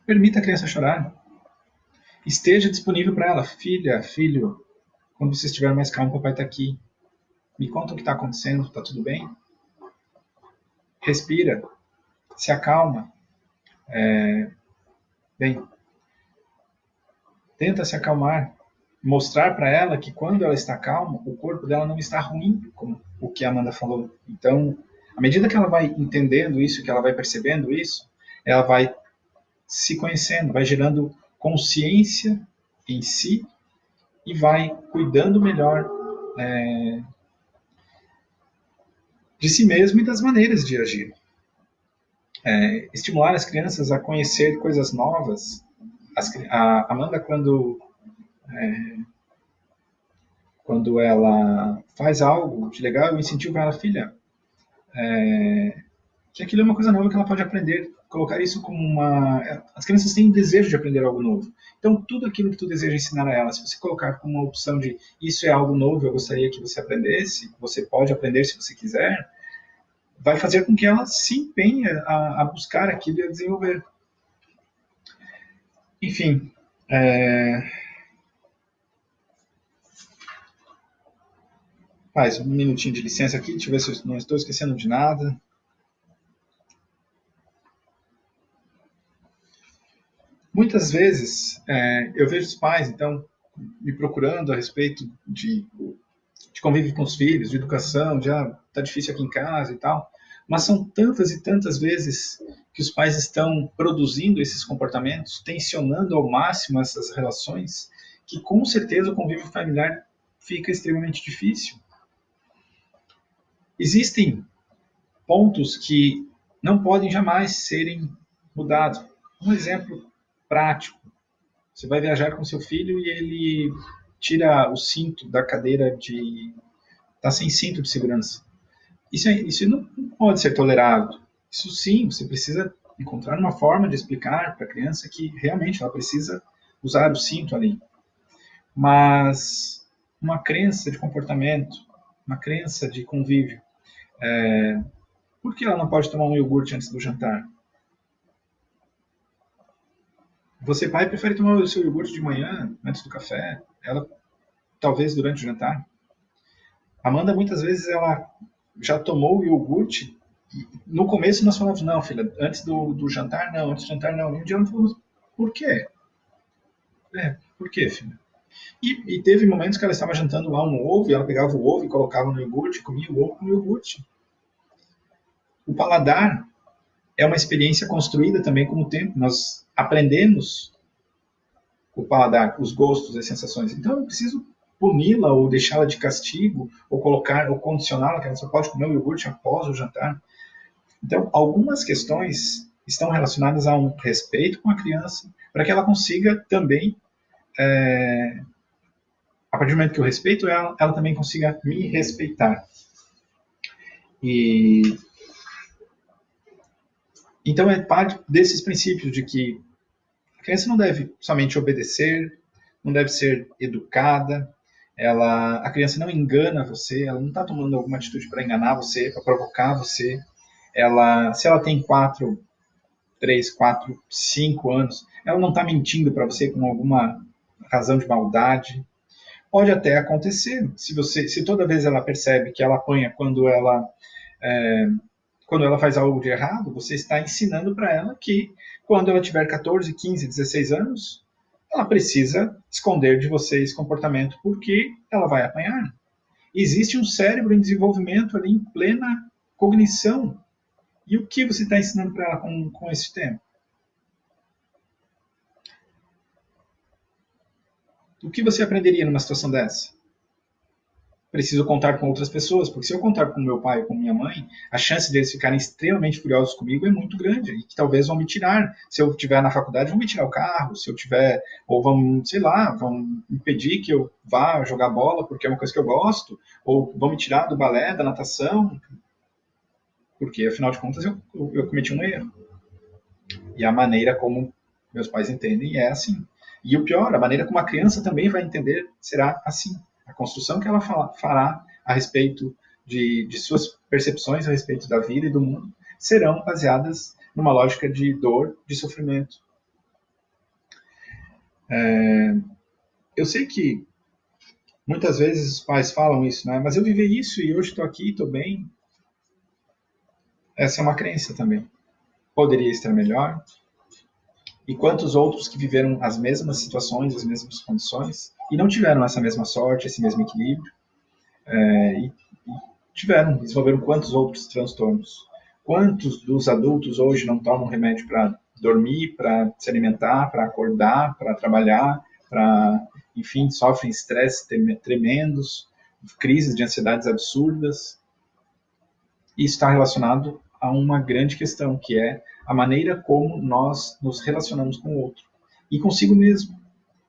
Speaker 1: Permita a criança chorar. Esteja disponível para ela. Filha, filho, quando você estiver mais calmo, o papai está aqui. Me conta o que está acontecendo, está tudo bem? Respira, se acalma. Bem, tenta se acalmar. Mostrar para ela que quando ela está calma, o corpo dela não está ruim, como o que a Amanda falou. Então, à medida que ela vai entendendo isso, que ela vai percebendo isso, ela vai se conhecendo, vai gerando consciência em si e vai cuidando melhor de si mesmo e das maneiras de agir. Estimular as crianças a conhecer coisas novas. A Amanda, quando ela faz algo de legal, eu incentivo ela, filha, que aquilo é uma coisa nova que ela pode aprender. Colocar isso como uma... As crianças têm desejo de aprender algo novo. Então, tudo aquilo que tu deseja ensinar a ela, se você colocar como uma opção de isso é algo novo, eu gostaria que você aprendesse, você pode aprender se você quiser, vai fazer com que ela se empenhe a buscar aquilo e a desenvolver. Enfim, um minutinho de licença aqui, deixa eu ver se eu não estou esquecendo de nada. Muitas vezes eu vejo os pais, então, me procurando a respeito de convívio com os filhos, de educação, já está difícil aqui em casa e tal. Mas são tantas e tantas vezes que os pais estão produzindo esses comportamentos, tensionando ao máximo essas relações, que com certeza o convívio familiar fica extremamente difícil. Existem pontos que não podem jamais serem mudados. Um exemplo prático. Você vai viajar com seu filho e ele tira o cinto da cadeira de... Está sem cinto de segurança. Isso não pode ser tolerado. Isso sim, você precisa encontrar uma forma de explicar para a criança que realmente ela precisa usar o cinto ali. Mas uma crença de comportamento, uma crença de convívio, por que ela não pode tomar um iogurte antes do jantar? Você, pai, prefere tomar o seu iogurte de manhã, antes do café? Ela, talvez, durante o jantar? Amanda, muitas vezes, ela já tomou o iogurte. No começo, nós falamos, não, filha, antes do jantar, não, antes do jantar, não. E um dia ela falou, por quê? Por quê, filha? E teve momentos que ela estava jantando lá um ovo, e ela pegava o ovo e colocava no iogurte, comia o ovo com o iogurte. O paladar é uma experiência construída também com o tempo. Nós aprendemos o paladar, os gostos, as sensações. Então eu não preciso puni-la ou deixá-la de castigo ou colocar ou condicioná-la que ela só pode comer o iogurte após o jantar. Então algumas questões estão relacionadas a um respeito com a criança para que ela consiga também a partir do momento que eu respeito ela, ela também consiga me respeitar. E então é parte desses princípios de que a criança não deve somente obedecer, não deve ser educada, a criança não engana você, ela não está tomando alguma atitude para enganar você, para provocar você. Se ela tem 3, 4, 5 anos, ela não está mentindo para você com alguma razão de maldade. Pode até acontecer, se toda vez ela percebe que ela apanha quando ela faz algo de errado, você está ensinando para ela que quando ela tiver 14, 15, 16 anos, ela precisa esconder de você esse comportamento porque ela vai apanhar. Existe um cérebro em desenvolvimento ali em plena cognição. E o que você está ensinando para ela com esse tema? O que você aprenderia numa situação dessa? Preciso contar com outras pessoas, porque se eu contar com meu pai ou com minha mãe, a chance deles ficarem extremamente furiosos comigo é muito grande, e que talvez vão me tirar. Se eu estiver na faculdade, vão me tirar o carro, se eu tiver, ou vão, sei lá, vão impedir que eu vá jogar bola, porque é uma coisa que eu gosto, ou vão me tirar do balé, da natação, porque afinal de contas eu cometi um erro. E a maneira como meus pais entendem é assim. E o pior, a maneira como a criança também vai entender será assim. A construção que ela fará a respeito de suas percepções a respeito da vida e do mundo serão baseadas numa lógica de dor, de sofrimento. Eu sei que muitas vezes os pais falam isso, né? Mas eu vivi isso e hoje estou aqui, estou bem. Essa é uma crença também. Poderia estar melhor. E quantos outros que viveram as mesmas situações, as mesmas condições, e não tiveram essa mesma sorte, esse mesmo equilíbrio, e desenvolveram quantos outros transtornos. Quantos dos adultos hoje não tomam remédio para dormir, para se alimentar, para acordar, para trabalhar, enfim, sofrem estresse tremendos, crises de ansiedades absurdas. Isso está relacionado a uma grande questão, que é a maneira como nós nos relacionamos com o outro. E consigo mesmo,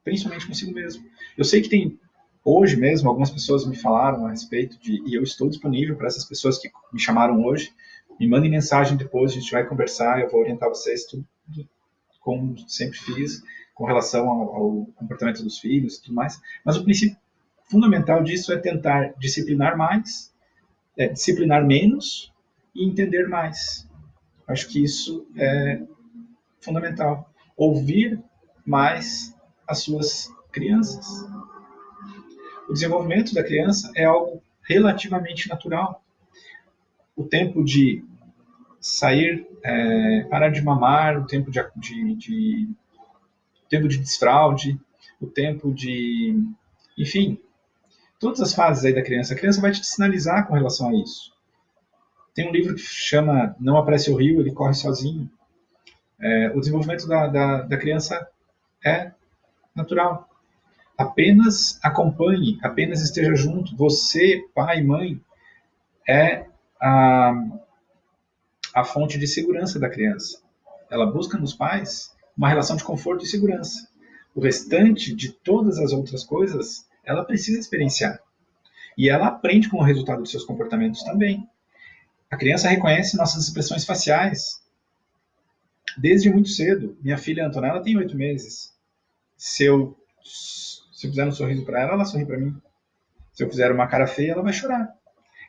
Speaker 1: principalmente consigo mesmo. Eu sei que tem, hoje mesmo, algumas pessoas me falaram a respeito e eu estou disponível para essas pessoas que me chamaram hoje. Me mandem mensagem depois, a gente vai conversar, eu vou orientar vocês tudo como sempre fiz, com relação ao comportamento dos filhos e tudo mais. Mas o princípio fundamental disso é tentar disciplinar mais, disciplinar menos e entender mais. Acho que isso é fundamental. Ouvir mais as suas crianças. O desenvolvimento da criança é algo relativamente natural. O tempo de sair, parar de mamar, o tempo tempo de desfraude, o tempo de, enfim, todas as fases aí da criança. A criança vai te sinalizar com relação a isso. Tem um livro que chama Não Apresse o Rio, ele corre sozinho. O desenvolvimento da criança é natural. Apenas acompanhe, apenas esteja junto. Você, pai, mãe, é a fonte de segurança da criança. Ela busca nos pais uma relação de conforto e segurança. O restante de todas as outras coisas, ela precisa experienciar. E ela aprende com o resultado dos seus comportamentos também. A criança reconhece nossas expressões faciais desde muito cedo. Minha filha Antonella tem 8 meses. Se eu fizer um sorriso para ela, ela sorri para mim. Se eu fizer uma cara feia, ela vai chorar.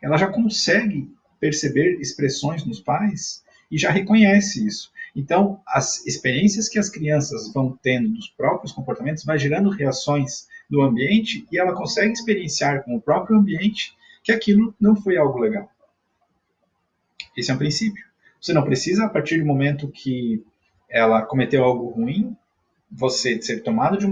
Speaker 1: Ela já consegue perceber expressões nos pais e já reconhece isso. Então, as experiências que as crianças vão tendo dos próprios comportamentos vai gerando reações do ambiente e ela consegue experienciar com o próprio ambiente que aquilo não foi algo legal. Esse é um princípio. Você não precisa, a partir do momento que ela cometeu algo ruim, você ser tomado de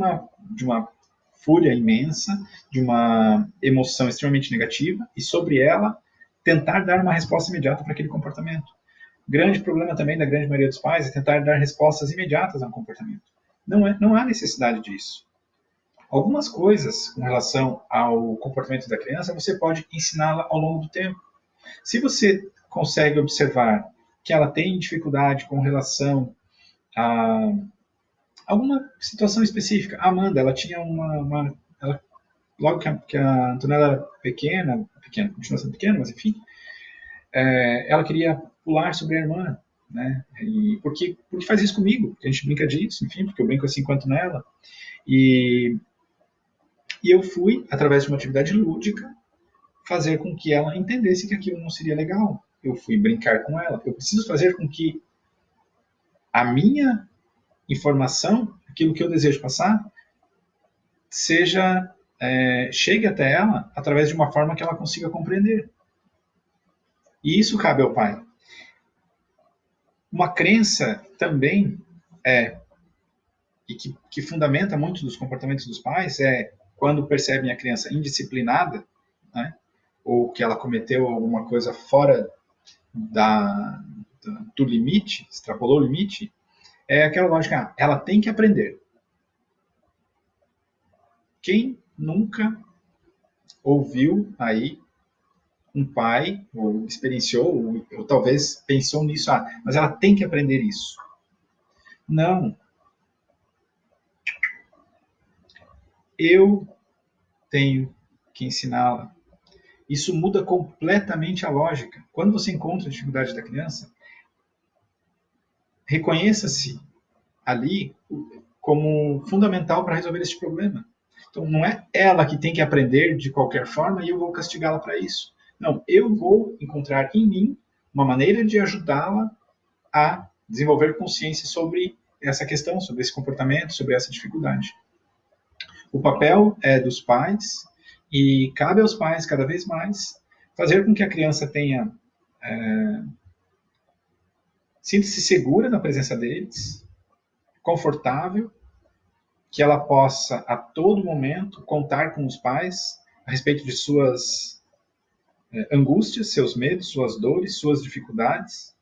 Speaker 1: uma fúria imensa, de uma emoção extremamente negativa, e sobre ela tentar dar uma resposta imediata para aquele comportamento. O grande problema também da grande maioria dos pais é tentar dar respostas imediatas a um comportamento. Não há necessidade disso. Algumas coisas com relação ao comportamento da criança você pode ensiná-la ao longo do tempo. Se você consegue observar que ela tem dificuldade com relação a alguma situação específica. A Amanda, ela tinha ela logo que a Antonella era pequena, continua sendo pequena, mas enfim, ela queria pular sobre a irmã, né? E porque faz isso comigo, porque a gente brinca disso, enfim, porque eu brinco assim quanto nela. E, e eu fui, através de uma atividade lúdica, fazer com que ela entendesse que aquilo não seria legal. Eu fui brincar com ela. Eu preciso fazer com que a minha informação, aquilo que eu desejo passar, seja chegue até ela através de uma forma que ela consiga compreender. E isso cabe ao pai. Uma crença também e que fundamenta muito dos comportamentos dos pais é quando percebem a criança indisciplinada, né, ou que ela cometeu alguma coisa fora do limite, extrapolou o limite, é aquela lógica, ela tem que aprender. Quem nunca ouviu aí um pai, ou experienciou, ou talvez pensou nisso, mas ela tem que aprender isso. Não. Eu tenho que ensiná-la. Isso muda completamente a lógica. Quando você encontra a dificuldade da criança, reconheça-se ali como fundamental para resolver esse problema. Então, não é ela que tem que aprender de qualquer forma e eu vou castigá-la para isso. Não, eu vou encontrar em mim uma maneira de ajudá-la a desenvolver consciência sobre essa questão, sobre esse comportamento, sobre essa dificuldade. O papel é dos pais e cabe aos pais, cada vez mais, fazer com que a criança tenha sinta-se segura na presença deles, confortável, que ela possa a todo momento contar com os pais a respeito de suas angústias, seus medos, suas dores, suas dificuldades,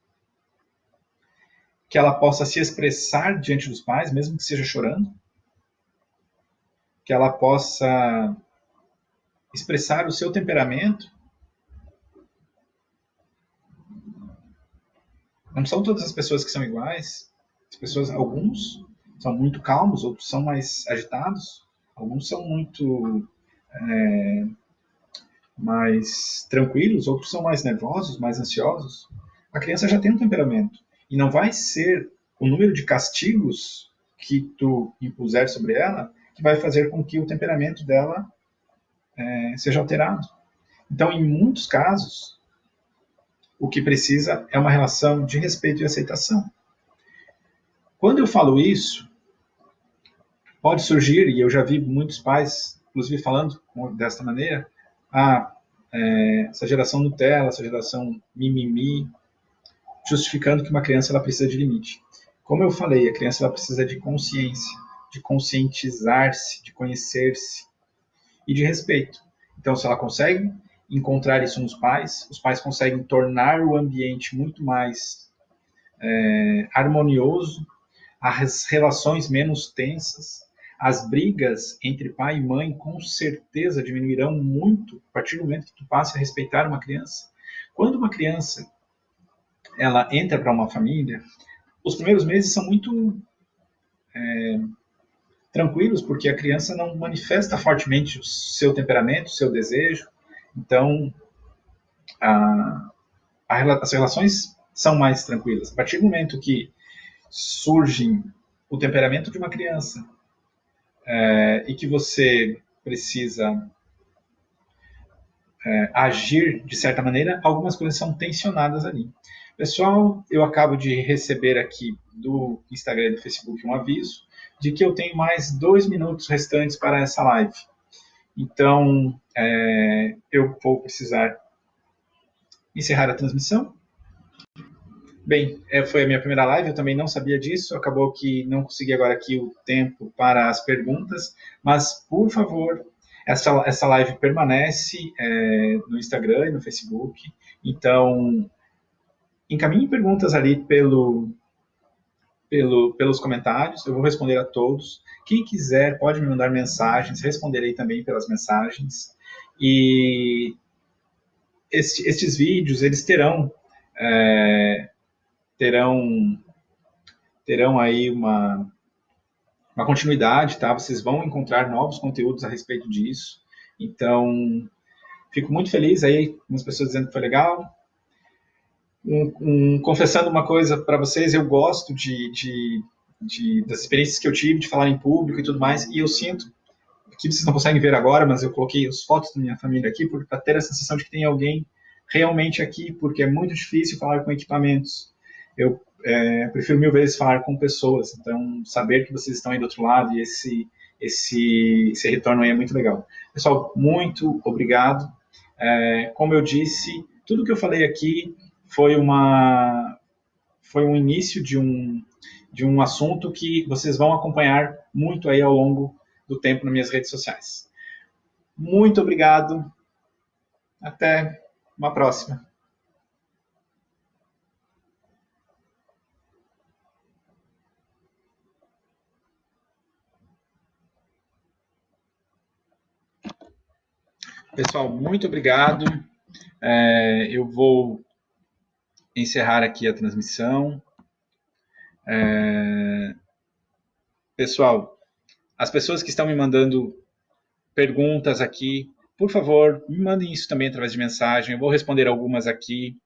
Speaker 1: que ela possa se expressar diante dos pais, mesmo que seja chorando, que ela possa expressar o seu temperamento. Não são todas as pessoas que são iguais. As pessoas, alguns são muito calmos, outros são mais agitados, alguns são muito mais tranquilos, outros são mais nervosos, mais ansiosos. A criança já tem um temperamento e não vai ser o número de castigos que tu impuser sobre ela que vai fazer com que o temperamento dela seja alterado. Então, em muitos casos, o que precisa é uma relação de respeito e aceitação. Quando eu falo isso, pode surgir, e eu já vi muitos pais, inclusive, falando desta maneira, essa geração Nutella, essa geração mimimi, justificando que uma criança ela precisa de limite. Como eu falei, a criança ela precisa de consciência, de conscientizar-se, de conhecer-se e de respeito. Então, se ela consegue encontrar isso nos pais, os pais conseguem tornar o ambiente muito mais harmonioso, as relações menos tensas, as brigas entre pai e mãe com certeza diminuirão muito a partir do momento que tu passe a respeitar uma criança. Quando uma criança ela entra para uma família, os primeiros meses são muito tranquilos, porque a criança não manifesta fortemente o seu temperamento, o seu desejo. Então, as relações são mais tranquilas. A partir do momento que surge o temperamento de uma criança e que você precisa agir de certa maneira, algumas coisas são tensionadas ali. Pessoal, eu acabo de receber aqui do Instagram e do Facebook um aviso de que eu tenho mais 2 minutos restantes para essa live. Então, eu vou precisar encerrar a transmissão. Bem, foi a minha primeira live, eu também não sabia disso, acabou que não consegui agora aqui o tempo para as perguntas, mas, por favor, essa live permanece no Instagram e no Facebook, então encaminhe perguntas ali pelos comentários, eu vou responder a todos. Quem quiser pode me mandar mensagens, responderei também pelas mensagens. E estes vídeos, eles terão aí uma continuidade, tá? Vocês vão encontrar novos conteúdos a respeito disso. Então, fico muito feliz aí, com as pessoas dizendo que foi legal. Confessando uma coisa para vocês, eu gosto das experiências que eu tive de falar em público e tudo mais, e eu sinto, que vocês não conseguem ver agora, mas eu coloquei as fotos da minha família aqui para ter a sensação de que tem alguém realmente aqui, porque é muito difícil falar com equipamentos. Eu prefiro mil vezes falar com pessoas, então saber que vocês estão aí do outro lado e esse retorno aí é muito legal. Pessoal, muito obrigado. Como eu disse, tudo que eu falei aqui foi um início de um assunto que vocês vão acompanhar muito aí ao longo do tempo nas minhas redes sociais. Muito obrigado. Até uma próxima. Pessoal, muito obrigado. Eu vou encerrar aqui a transmissão. Pessoal, as pessoas que estão me mandando perguntas aqui, por favor, me mandem isso também através de mensagem. Eu vou responder algumas aqui.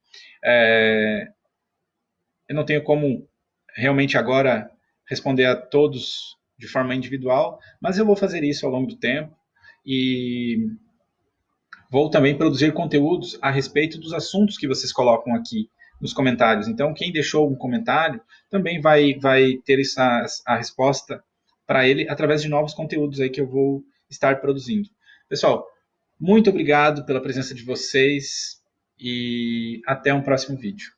Speaker 1: Eu não tenho como realmente agora responder a todos de forma individual, mas eu vou fazer isso ao longo do tempo e vou também produzir conteúdos a respeito dos assuntos que vocês colocam aqui nos comentários. Então, quem deixou um comentário também vai ter a resposta para ele através de novos conteúdos aí que eu vou estar produzindo. Pessoal, muito obrigado pela presença de vocês e até um próximo vídeo.